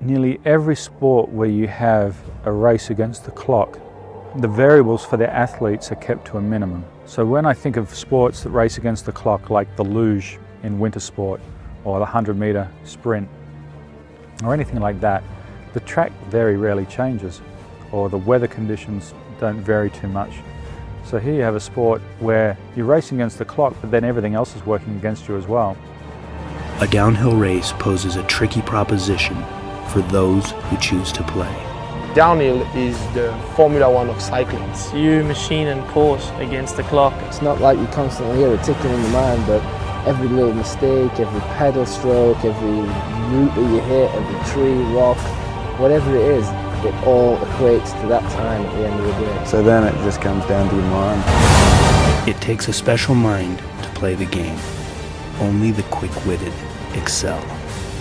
nearly every sport where you have a race against the clock, the variables for their athletes are kept to a minimum. So when I think of sports that race against the clock, like the luge in winter sport, or the 100-meter sprint, or anything like that, the track very rarely changes, or the weather conditions don't vary too much. So here you have a sport where you're racing against the clock, but then everything else is working against you as well. A downhill race poses a tricky proposition for those who choose to play. Downhill is the Formula One of cycling. You machine and pause against the clock. It's not like you constantly hear it ticking in your mind, but every little mistake, every pedal stroke, every route that you hit, every tree, rock, whatever it is, it all equates to that time at the end of the day. So then it just comes down to your mind. It takes a special mind to play the game. Only the quick-witted excel.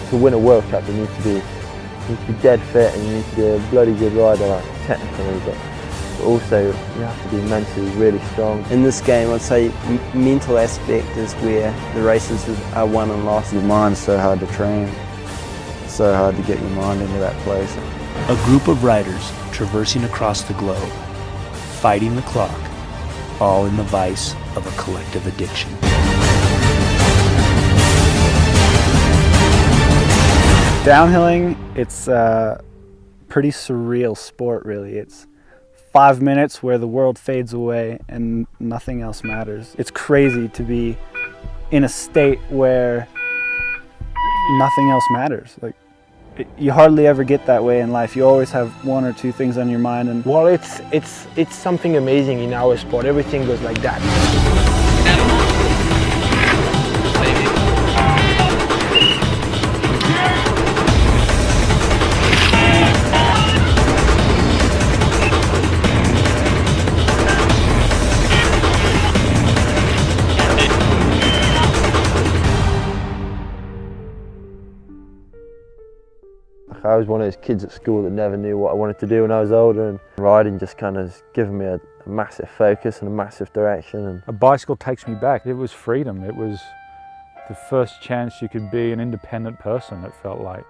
To win a World Cup, you need to be dead fit and you need to be a bloody good rider, like technically, but also you have to be mentally really strong. In this game, I'd say mental aspect is where the races are won and lost. Your mind's so hard to train. It's so hard to get your mind into that place. A group of riders traversing across the globe, fighting the clock, all in the vice of a collective addiction. Downhilling, it's a pretty surreal sport, really. It's 5 minutes where the world fades away and nothing else matters. It's crazy to be in a state where nothing else matters. Like, you hardly ever get that way in life. You always have one or two things on your mind. And well, it's something amazing in our sport. Everything goes like that. I was one of those kids at school that never knew what I wanted to do when I was older, and riding just kind of given me a massive focus and a massive direction. And a bicycle takes me back. It was freedom. It was the first chance you could be an independent person, it felt like.